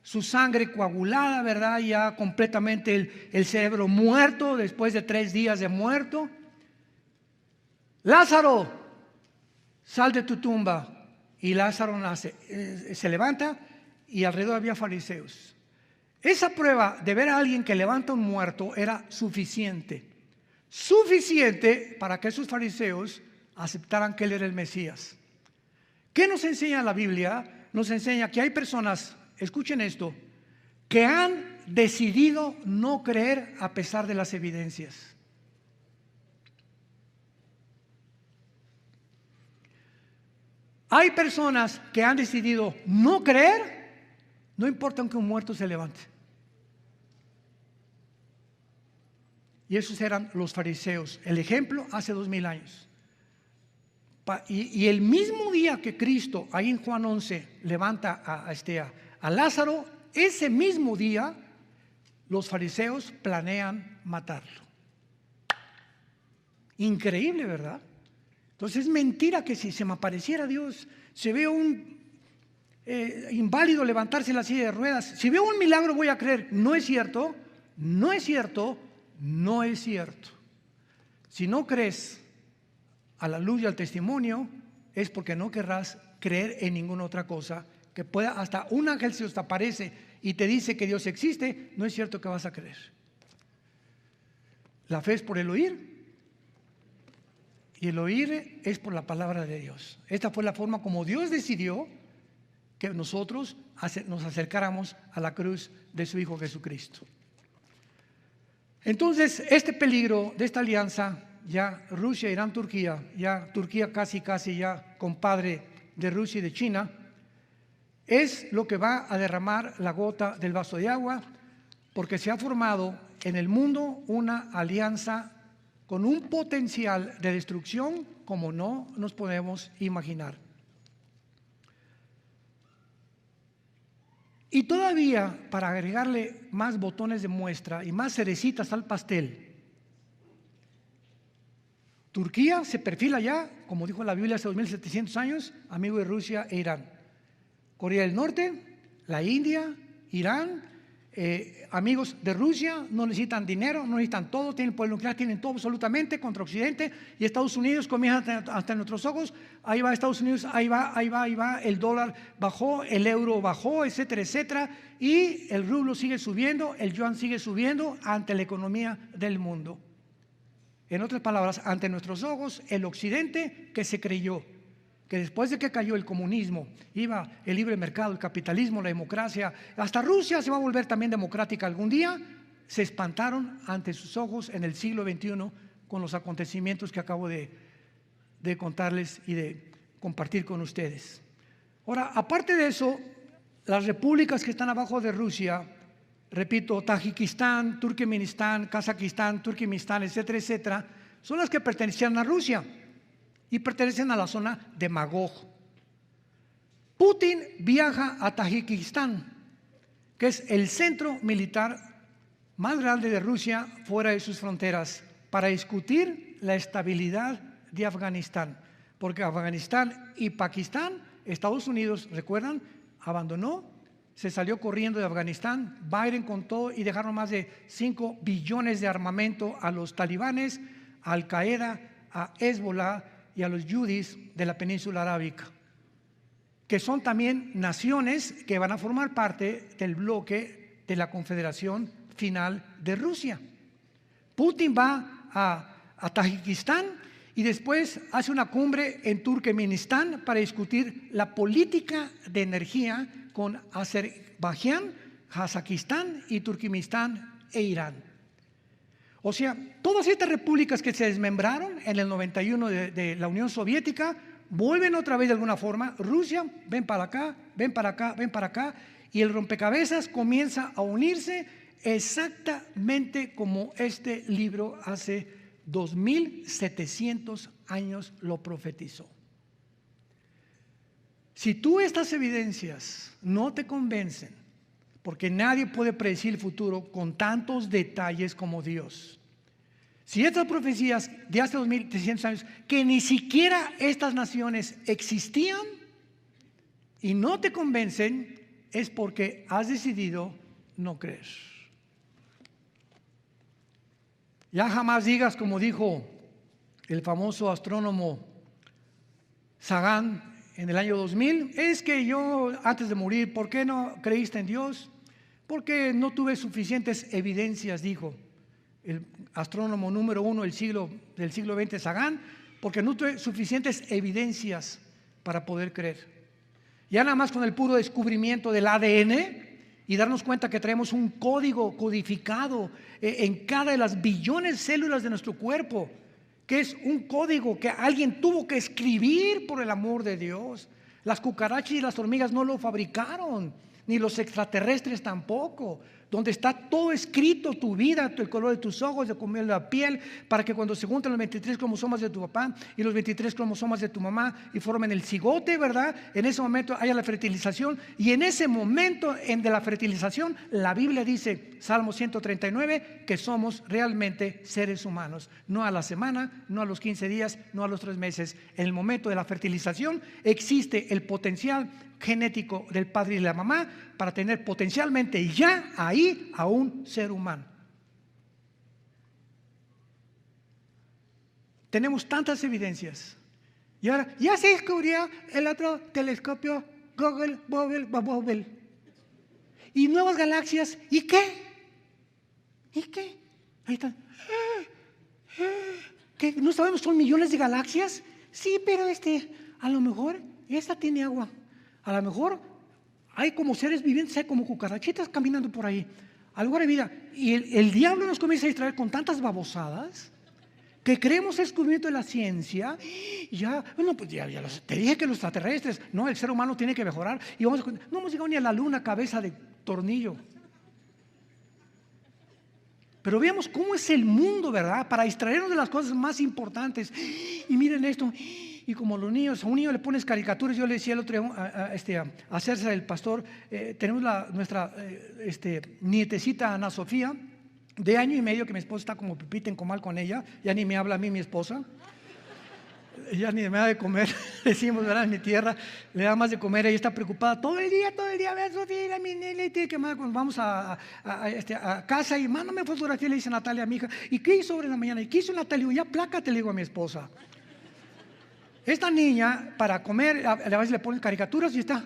su sangre coagulada, ¿verdad? Ya completamente el cerebro muerto, después de 3 días de muerto. Lázaro, sal de tu tumba. Y Lázaro se levanta, y alrededor había fariseos. Esa prueba de ver a alguien que levanta un muerto era suficiente para que esos fariseos aceptaran que él era el Mesías. ¿Qué nos enseña la Biblia? Nos enseña que hay personas, escuchen esto, que han decidido no creer a pesar de las evidencias. Hay personas que han decidido no creer, no importa aunque un muerto se levante. Y esos eran los fariseos. El ejemplo hace 2000 años. Y el mismo día que Cristo, ahí en Juan 11, levanta a Lázaro, ese mismo día los fariseos planean matarlo. Increíble, ¿verdad? Entonces es mentira que si se me apareciera Dios, si veo un inválido levantarse en la silla de ruedas, si veo un milagro voy a creer. No es cierto, no es cierto, no es cierto. Si no crees a la luz y al testimonio, es porque no querrás creer en ninguna otra cosa que pueda. Hasta un ángel se te aparece y te dice que Dios existe, no es cierto que vas a creer. La fe es por el oír, y el oír es por la palabra de Dios. Esta fue la forma como Dios decidió que nosotros nos acercáramos a la cruz de su Hijo Jesucristo. Entonces, este peligro de esta alianza, ya Rusia, Irán, Turquía, ya Turquía casi ya compadre de Rusia y de China, es lo que va a derramar la gota del vaso de agua, porque se ha formado en el mundo una alianza con un potencial de destrucción como no nos podemos imaginar. Y todavía, para agregarle más botones de muestra y más cerecitas al pastel, Turquía se perfila ya, como dijo la Biblia hace 2700 años, amigo de Rusia e Irán. Corea del Norte, la India, Irán, amigos de Rusia, no necesitan dinero, no necesitan todo, tienen poder nuclear, tienen todo absolutamente contra Occidente. Y Estados Unidos comienza hasta nuestros ojos, ahí va Estados Unidos, ahí va, el dólar bajó, el euro bajó, etcétera, etcétera. Y el rublo sigue subiendo, el yuan sigue subiendo ante la economía del mundo. En otras palabras, ante nuestros ojos, el Occidente que se creyó que después de que cayó el comunismo, iba el libre mercado, el capitalismo, la democracia, hasta Rusia se va a volver también democrática algún día, se espantaron ante sus ojos en el siglo XXI con los acontecimientos que acabo de contarles y de compartir con ustedes. Ahora, aparte de eso, las repúblicas que están abajo de Rusia, repito, Tayikistán, Turkmenistán, Kazajistán, Turkmenistán, etcétera, etcétera, son las que pertenecían a Rusia y pertenecen a la zona de Magog. Putin viaja a Tayikistán, que es el centro militar más grande de Rusia fuera de sus fronteras, para discutir la estabilidad de Afganistán, porque Afganistán y Pakistán, Estados Unidos, recuerdan, abandonó, se salió corriendo de Afganistán, Biden con todo y dejaron más de 5 billones de armamento a los talibanes, a Al Qaeda, a Hezbollah y a los yudis de la península arábica, que son también naciones que van a formar parte del bloque de la Confederación Final de Rusia. Putin va a Tayikistán y después hace una cumbre en Turkmenistán para discutir la política de energía con Azerbaiyán, Kazajistán y Turkmenistán e Irán. O sea, todas estas repúblicas que se desmembraron en el 91 de la Unión Soviética vuelven otra vez de alguna forma. Rusia, ven para acá, ven para acá, ven para acá, y el rompecabezas comienza a unirse exactamente como este libro hace 2700 años lo profetizó. Si tú estas evidencias no te convencen, porque nadie puede predecir el futuro con tantos detalles como Dios. Si estas profecías de hace 2300 años, que ni siquiera estas naciones existían, y no te convencen, es porque has decidido no creer. Ya jamás digas, como dijo el famoso astrónomo Sagan en el año 2000, es que yo antes de morir, ¿por qué no creíste en Dios? Porque no tuve suficientes evidencias, dijo el astrónomo número 1 del siglo XX, Sagan, porque no tuve suficientes evidencias para poder creer. Ya nada más con el puro descubrimiento del ADN y darnos cuenta que traemos un código codificado en cada de las billones de células de nuestro cuerpo, que es un código que alguien tuvo que escribir por el amor de Dios. Las cucarachas y las hormigas no lo fabricaron, ni los extraterrestres tampoco, donde está todo escrito, tu vida, el color de tus ojos, de comer la piel, para que cuando se juntan los 23 cromosomas de tu papá y los 23 cromosomas de tu mamá y formen el cigote, ¿verdad? En ese momento haya la fertilización, y en ese momento de la fertilización, la Biblia dice, Salmo 139, que somos realmente seres humanos, no a la semana, no a los 15 días, no a los 3 meses. En el momento de la fertilización existe el potencial genético del padre y de la mamá para tener potencialmente ya ahí a un ser humano. Tenemos tantas evidencias. Y ahora ya se descubrió el otro telescopio Hubble. Y nuevas galaxias. ¿Y qué? ¿Y qué? Ahí están. ¿Qué? ¿No sabemos son millones de galaxias? Sí, pero a lo mejor esta tiene agua. A lo mejor hay como seres vivientes, hay como cucarachitas caminando por ahí. Algo de vida. Y el diablo nos comienza a distraer con tantas babosadas que creemos el descubrimiento de la ciencia. Ya, bueno, pues ya te dije que los extraterrestres, no, el ser humano tiene que mejorar. Y no hemos llegado ni a la luna, cabeza de tornillo. Pero veamos cómo es el mundo, ¿verdad? Para distraernos de las cosas más importantes. Y miren esto. Y como los niños, a un niño le pones caricaturas. Yo le decía el otro día a César, el pastor, tenemos nuestra nietecita Ana Sofía, de 1 año y medio, que mi esposa está como pipita en comal con ella, ya ni me habla a mí mi esposa. ya ni me da de comer, decimos, ¿verdad? En mi tierra le da más de comer, ella está preocupada todo el día, vamos a casa y mándame fotografía, le dice Natalia a mi hija, ¿y qué hizo sobre la mañana? ¿Y qué hizo Natalia? Ya plácate, le digo a mi esposa. Esta niña para comer, a veces le ponen caricaturas y está,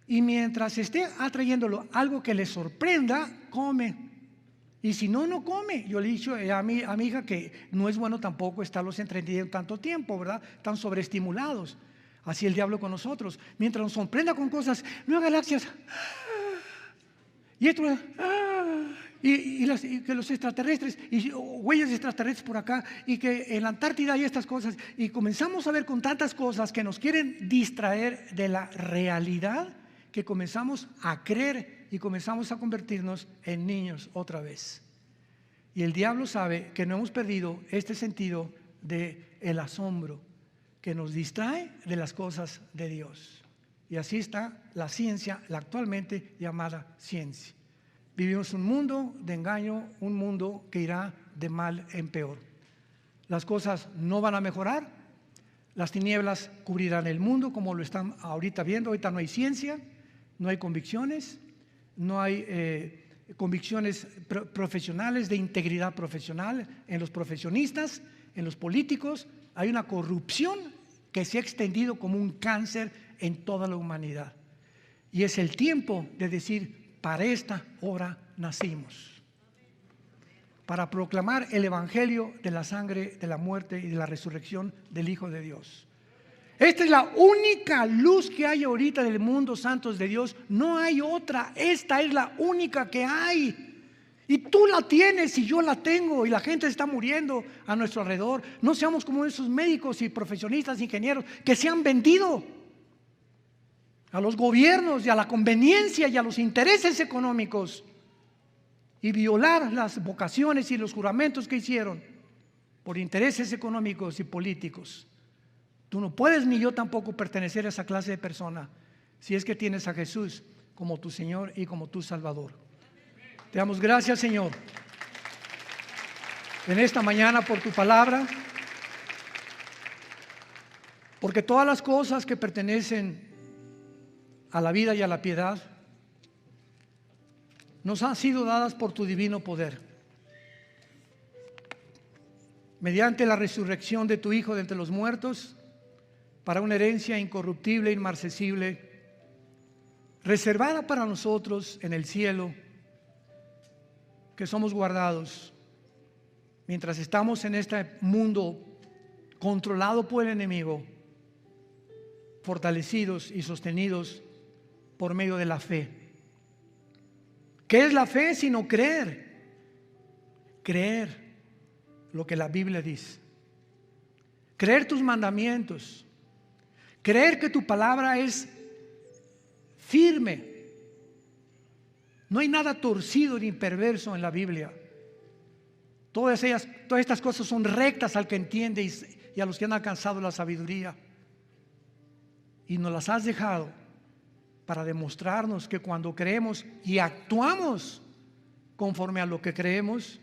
y mientras esté atrayéndolo algo que le sorprenda, come. Y si no, no come. Yo le he dicho a mi hija que no es bueno tampoco estarlos entreteniendo tanto tiempo, ¿verdad? Están sobreestimulados. Así el diablo con nosotros. Mientras nos sorprenda con cosas, nuevas galaxias. Y esto, y que los extraterrestres, y huellas extraterrestres por acá, y que en la Antártida hay estas cosas. Y comenzamos a ver con tantas cosas que nos quieren distraer de la realidad, que comenzamos a creer y comenzamos a convertirnos en niños otra vez. Y el diablo sabe que no hemos perdido este sentido del asombro que nos distrae de las cosas de Dios. Y así está la ciencia, la actualmente llamada ciencia. Vivimos un mundo de engaño, un mundo que irá de mal en peor. Las cosas no van a mejorar, las tinieblas cubrirán el mundo como lo están ahorita viendo. Ahorita no hay ciencia, no hay convicciones, no hay convicciones profesionales, de integridad profesional en los profesionistas, en los políticos. Hay una corrupción que se ha extendido como un cáncer en toda la humanidad. Y es el tiempo de decir, para esta hora nacimos, para proclamar el evangelio de la sangre, de la muerte y de la resurrección del Hijo de Dios. Esta es la única luz que hay ahorita del mundo, santos de Dios. No hay otra. Esta es la única que hay. Y tú la tienes y yo la tengo. Y la gente está muriendo a nuestro alrededor. No seamos como esos médicos y profesionistas, ingenieros que se han vendido a los gobiernos y a la conveniencia y a los intereses económicos, y violar las vocaciones y los juramentos que hicieron por intereses económicos y políticos. Tú no puedes, ni yo tampoco, pertenecer a esa clase de persona si es que tienes a Jesús como tu Señor y como tu Salvador. Te damos gracias, Señor, en esta mañana por tu palabra, porque todas las cosas que pertenecen a la vida y a la piedad nos han sido dadas por tu divino poder, mediante la resurrección de tu Hijo de entre los muertos, para una herencia incorruptible e inmarcesible, reservada para nosotros en el cielo, que somos guardados mientras estamos en este mundo controlado por el enemigo, fortalecidos y sostenidos por medio de la fe. ¿Qué es la fe sino creer? Creer lo que la Biblia dice, creer tus mandamientos, creer que tu palabra es firme. No hay nada torcido ni perverso en la Biblia. Todas estas cosas son rectas al que entiende y a los que han alcanzado la sabiduría. Y nos las has dejado para demostrarnos que cuando creemos y actuamos conforme a lo que creemos,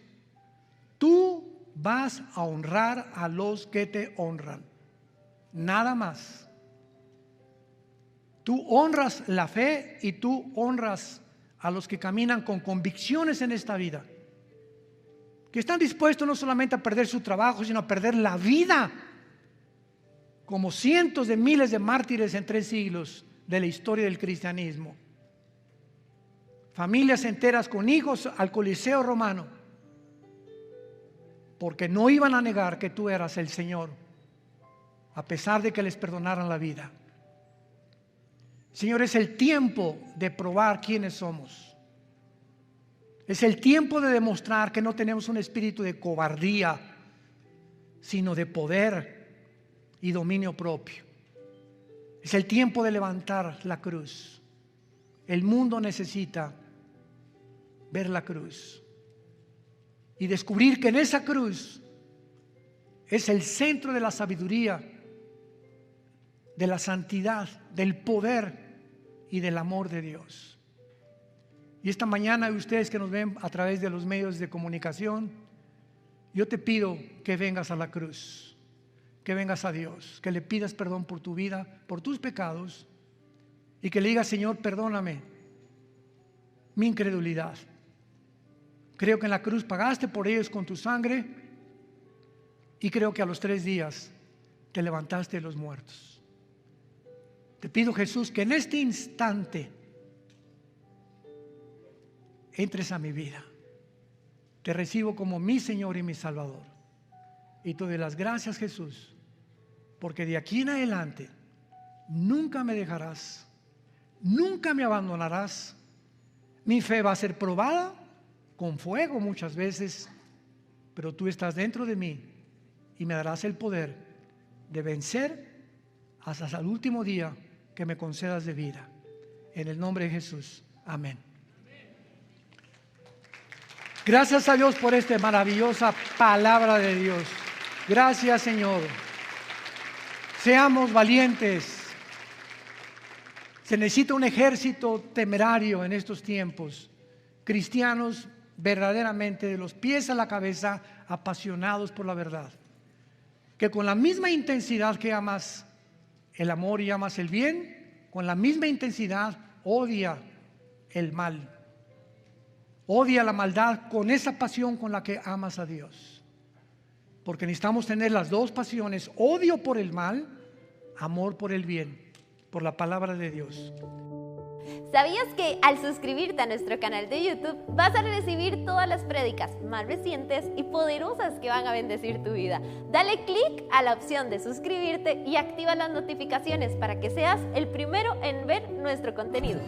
tú vas a honrar a los que te honran. Nada más. Tú honras la fe y tú honras a los que caminan con convicciones en esta vida, que están dispuestos no solamente a perder su trabajo, sino a perder la vida, como cientos de miles de mártires en 3 siglos de la historia del cristianismo. Familias enteras con hijos al Coliseo romano, porque no iban a negar que tú eras el Señor, a pesar de que les perdonaran la vida. Señor, es el tiempo de probar quiénes somos. Es el tiempo de demostrar que no tenemos un espíritu de cobardía, sino de poder y dominio propio. Es el tiempo de levantar la cruz. El mundo necesita ver la cruz y descubrir que en esa cruz es el centro de la sabiduría, de la santidad, del poder y del amor de Dios. Y esta mañana, ustedes que nos ven a través de los medios de comunicación, yo te pido que vengas a la cruz, que vengas a Dios, que le pidas perdón por tu vida, por tus pecados, y que le digas: Señor, perdóname mi incredulidad. Creo que en la cruz pagaste por ellos con tu sangre, y creo que a los 3 días te levantaste de los muertos. Te pido, Jesús, que en este instante entres a mi vida. Te recibo como mi Señor y mi Salvador. Y te doy las gracias, Jesús, porque de aquí en adelante nunca me dejarás, nunca me abandonarás. Mi fe va a ser probada con fuego muchas veces, pero tú estás dentro de mí y me darás el poder de vencer hasta el último día que me concedas de vida. En el nombre de Jesús, amén. Gracias a Dios por esta maravillosa palabra de Dios. Gracias, Señor. Seamos valientes. Se necesita un ejército temerario en estos tiempos. Cristianos verdaderamente de los pies a la cabeza, apasionados por la verdad. Que con la misma intensidad que amas el amor y amas el bien, con la misma intensidad odia el mal. Odia la maldad con esa pasión con la que amas a Dios. Porque necesitamos tener las dos pasiones: odio por el mal, amor por el bien, por la palabra de Dios. ¿Sabías que al suscribirte a nuestro canal de YouTube vas a recibir todas las prédicas más recientes y poderosas que van a bendecir tu vida? Dale clic a la opción de suscribirte y activa las notificaciones para que seas el primero en ver nuestro contenido.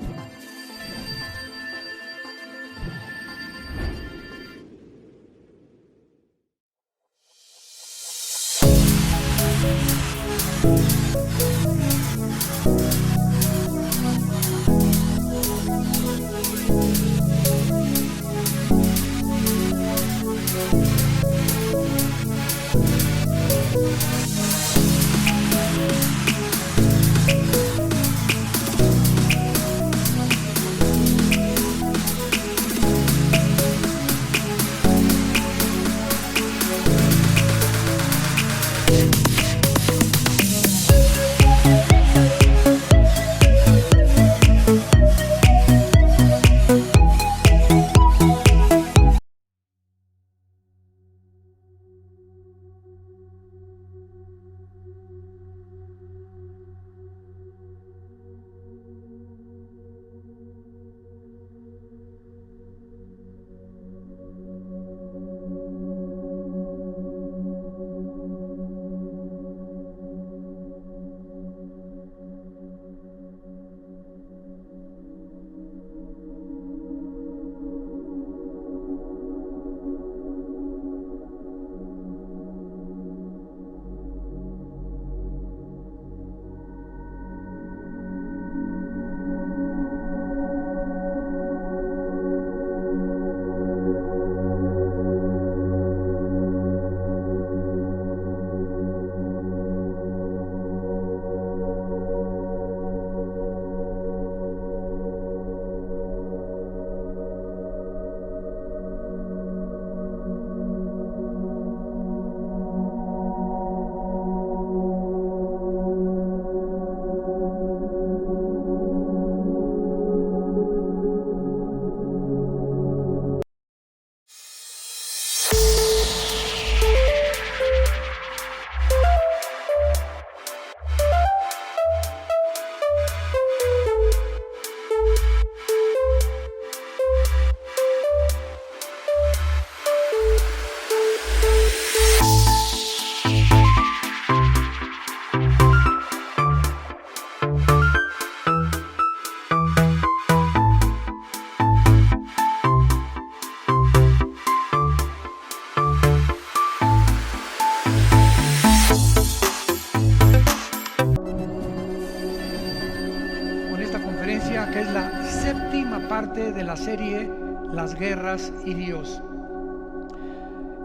Que es la séptima parte de la serie Las guerras y Dios.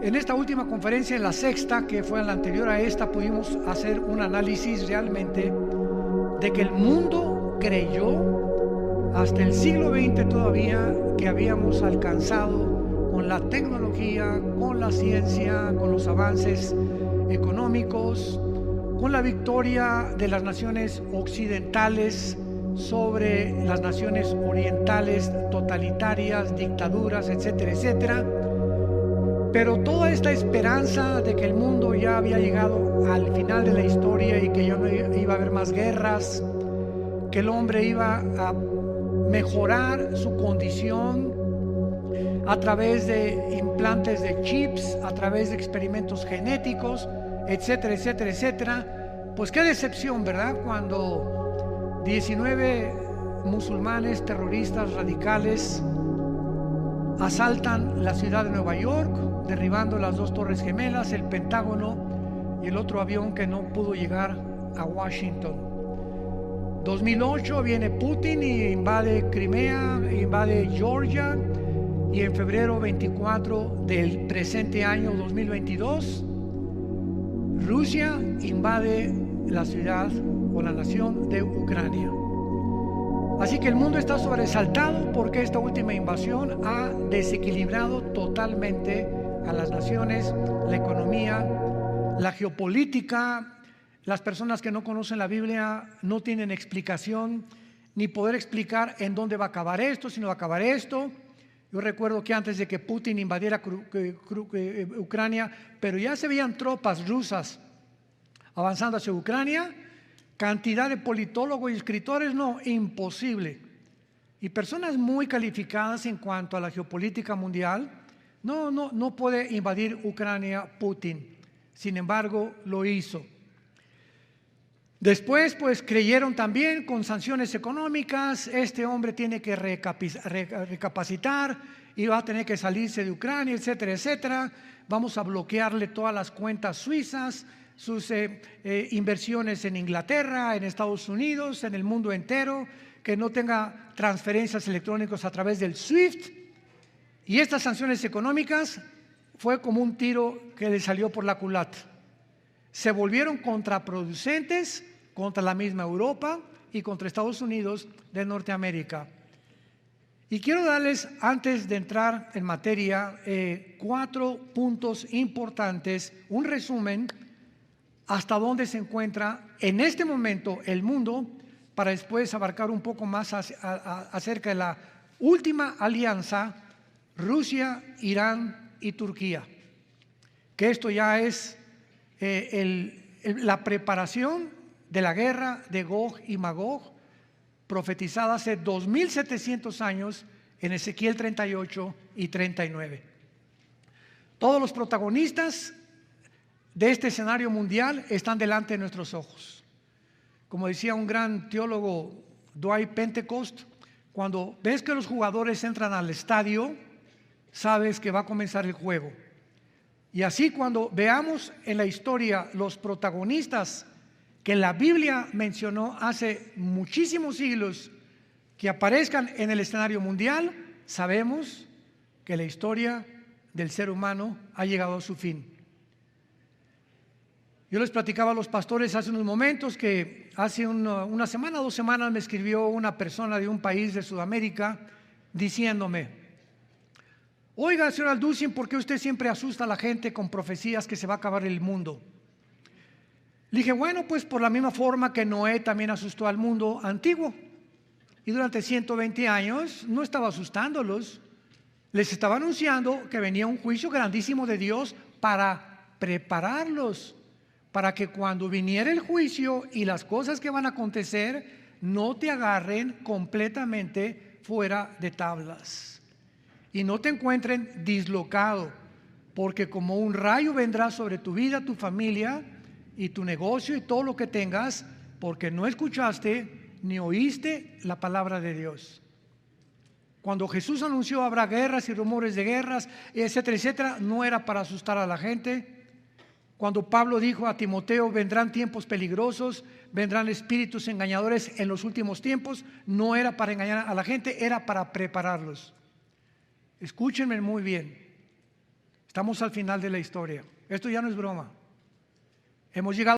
En esta última conferencia, en la sexta, que fue la anterior a esta, pudimos hacer un análisis realmente de que el mundo creyó hasta el siglo XX todavía que habíamos alcanzado con la tecnología, con la ciencia, con los avances económicos, con la victoria de las naciones occidentales sobre las naciones orientales, totalitarias, dictaduras, etcétera, etcétera. Pero toda esta esperanza de que el mundo ya había llegado al final de la historia y que ya no iba a haber más guerras, que el hombre iba a mejorar su condición a través de implantes de chips, a través de experimentos genéticos, etcétera, etcétera, etcétera. Pues qué decepción, ¿verdad? Cuando 19 musulmanes terroristas radicales asaltan la ciudad de Nueva York, derribando las dos torres gemelas, el Pentágono y el otro avión que no pudo llegar a Washington. 2008 viene Putin y invade Crimea, invade Georgia, y en febrero 24 del presente año 2022, Rusia invade la ciudad o la nación de Ucrania. Así que el mundo está sobresaltado porque esta última invasión ha desequilibrado totalmente a las naciones, la economía, la geopolítica. Las personas que no conocen la Biblia no tienen explicación ni poder explicar en dónde va a acabar esto, si no va a acabar esto. Yo recuerdo que antes de que Putin invadiera Ucrania, pero ya se veían tropas rusas avanzando hacia Ucrania, cantidad de politólogos y escritores, no, imposible. Y personas muy calificadas en cuanto a la geopolítica mundial, no puede invadir Ucrania Putin. Sin embargo, lo hizo. Después, pues creyeron también con sanciones económicas, este hombre tiene que recapacitar y va a tener que salirse de Ucrania, etcétera, etcétera. Vamos a bloquearle todas las cuentas suizas, sus inversiones en Inglaterra, en Estados Unidos, en el mundo entero, que no tenga transferencias electrónicas a través del SWIFT. Y estas sanciones económicas fue como un tiro que le salió por la culata. Se volvieron contraproducentes contra la misma Europa y contra Estados Unidos de Norteamérica. Y quiero darles, antes de entrar en materia, 4 puntos importantes, un resumen hasta dónde se encuentra en este momento el mundo, para después abarcar un poco más acerca de la última alianza, Rusia, Irán y Turquía. Que esto ya es la preparación de la guerra de Gog y Magog, profetizada hace 2700 años en Ezequiel 38 y 39. Todos los protagonistas de este escenario mundial están delante de nuestros ojos. Como decía un gran teólogo, Dwight Pentecost, cuando ves que los jugadores entran al estadio, sabes que va a comenzar el juego. Y así cuando veamos en la historia los protagonistas que la Biblia mencionó hace muchísimos siglos que aparezcan en el escenario mundial, sabemos que la historia del ser humano ha llegado a su fin. Yo les platicaba a los pastores hace unos momentos que hace una semana, 2 semanas me escribió una persona de un país de Sudamérica diciéndome: oiga, señor Alducin, ¿por qué usted siempre asusta a la gente con profecías que se va a acabar el mundo? Le dije, bueno, pues por la misma forma que Noé también asustó al mundo antiguo. Y durante 120 años no estaba asustándolos, les estaba anunciando que venía un juicio grandísimo de Dios para prepararlos, para que cuando viniera el juicio y las cosas que van a acontecer, no te agarren completamente fuera de tablas y no te encuentren dislocado, porque como un rayo vendrá sobre tu vida, tu familia y tu negocio y todo lo que tengas, porque no escuchaste ni oíste la palabra de Dios. Cuando Jesús anunció habrá guerras y rumores de guerras, etcétera, etcétera, no era para asustar a la gente. Cuando Pablo dijo a Timoteo, vendrán tiempos peligrosos, vendrán espíritus engañadores en los últimos tiempos, no era para engañar a la gente, era para prepararlos. Escúchenme muy bien, estamos al final de la historia, esto ya no es broma. Hemos llegado